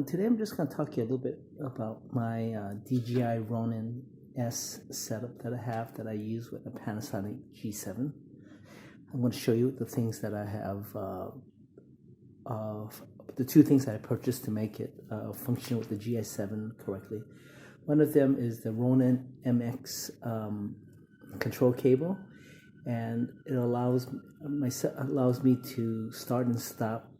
Today I'm just going to talk to you a little bit about my DJI Ronin-S setup that I have that I use with a Panasonic G7. I'm going to show you the things that I have, the two things that I purchased to make it function with the G7 correctly. One of them is the Ronin-MX control cable, and it allows me to start and stop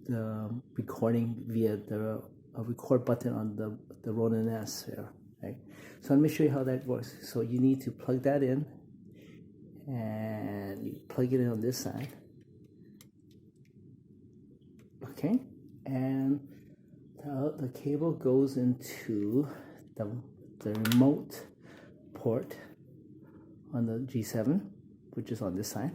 the recording via the record button on the Ronin-S here, right? So let me show you how that works. So you need to plug that in, and you plug it in on this side, okay? And the cable goes into the remote port on the G7, which is on this side.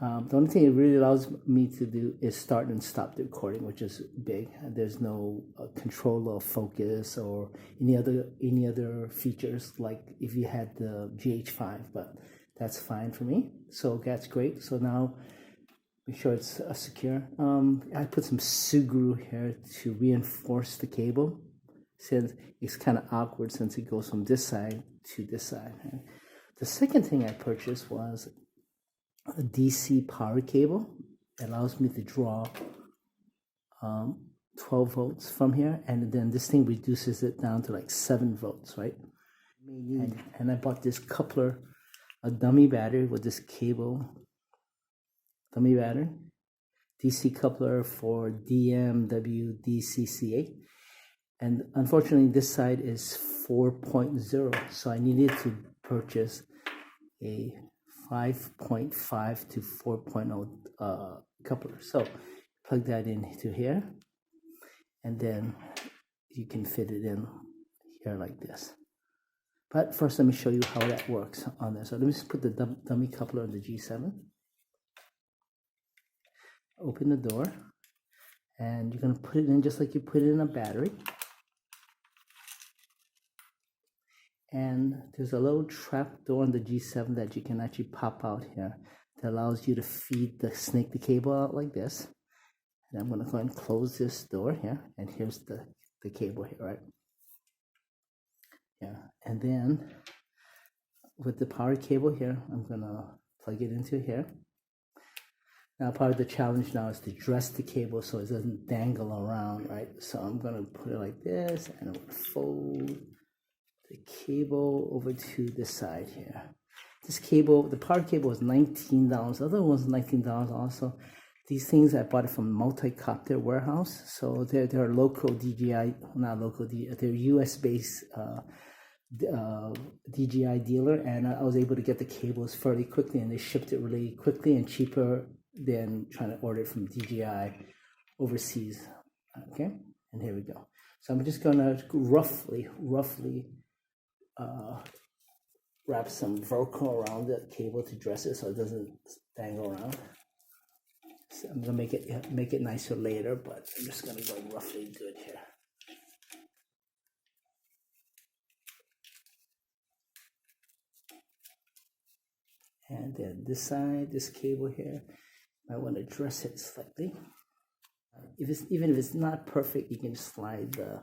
The only thing it really allows me to do is start and stop the recording, which is big. There's no control of focus or any other features like if you had the GH5, but that's fine for me. So that's great. So now make sure it's secure. I put some Sugru here to reinforce the cable, since it's kind of awkward since it goes from this side to this side. The second thing I purchased was a DC power cable. It allows me to draw 12 volts from here, and then this thing reduces it down to like 7 volts, right? And I bought this coupler, a dummy battery with this cable, dummy battery, DC coupler for DMW-DCC8. And unfortunately, this side is 4.0, so I needed to purchase a 5.5 to 4.0 coupler. So plug that into here, and then you can fit it in here like this. But first, let me show you how that works on this. So let me just put the dummy coupler on the G7. Open the door, and you're going to put it in just like you put it in a battery. And there's a little trap door on the G7 that you can actually pop out here that allows you to snake the cable out like this. And I'm going to go ahead and close this door here, and here's the cable here, right? Yeah, and then with the power cable here, I'm going to plug it into here. Now part of the challenge now is to dress the cable so it doesn't dangle around, right? So I'm going to put it like this, and I'm going to fold the cable over to this side here. This cable, the power cable was $19. The other one was $19 also. These things I bought it from Multicopter Warehouse. So they're local DJI, not local, they're US based DJI dealer, and I was able to get the cables fairly quickly, and they shipped it really quickly and cheaper than trying to order it from DJI overseas. Okay, and here we go. So I'm just gonna roughly wrap some Velcro around the cable to dress it so it doesn't dangle around. So I'm gonna make it nicer later, but I'm just gonna go roughly good here. And then this side, this cable here, I want to dress it slightly. Even if it's not perfect, you can slide the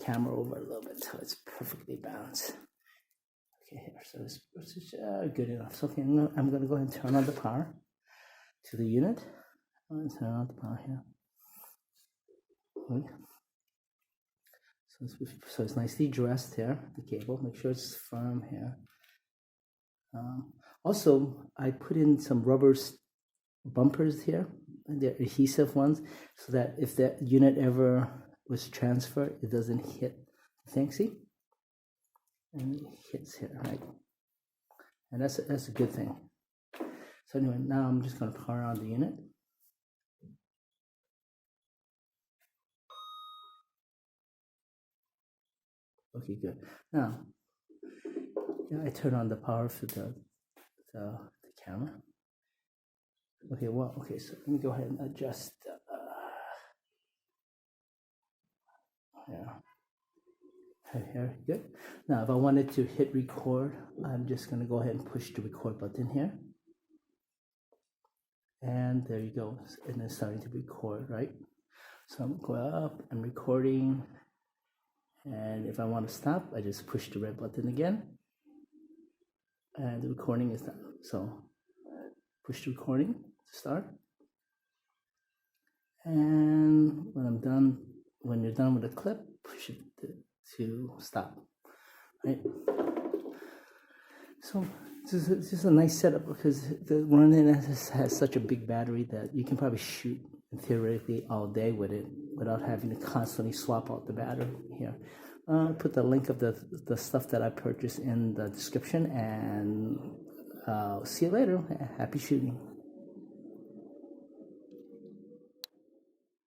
camera over a little bit so it's perfectly balanced. Okay, here, so this is good enough. So okay, I'm going to go ahead and turn on the power to the unit. I'm going to turn on the power here. Okay. So it's nicely dressed here, the cable. Make sure it's firm here. Also, I put in some rubber bumpers here, the adhesive ones, so that if that unit ever was transferred, it doesn't hit the thing, see? And it hits here, right? And that's a good thing. So anyway, now I'm just going to power on the unit. Okay, good. Now, I turn on the power for the camera. Okay, well, okay, so let me go ahead and adjust. Here, good. Now, if I wanted to hit record, I'm just going to go ahead and push the record button here. And there you go, and it's starting to record, right? So I'm going up and recording, and if I want to stop, I just push the red button again, and the recording is done. So push the recording to start, and when you're done with the clip, push it to stop. Right. So this is a nice setup because the Ronin-S has such a big battery that you can probably shoot theoretically all day with it without having to constantly swap out the battery here. I'll put the link of the stuff that I purchased in the description, and see you later. Happy shooting.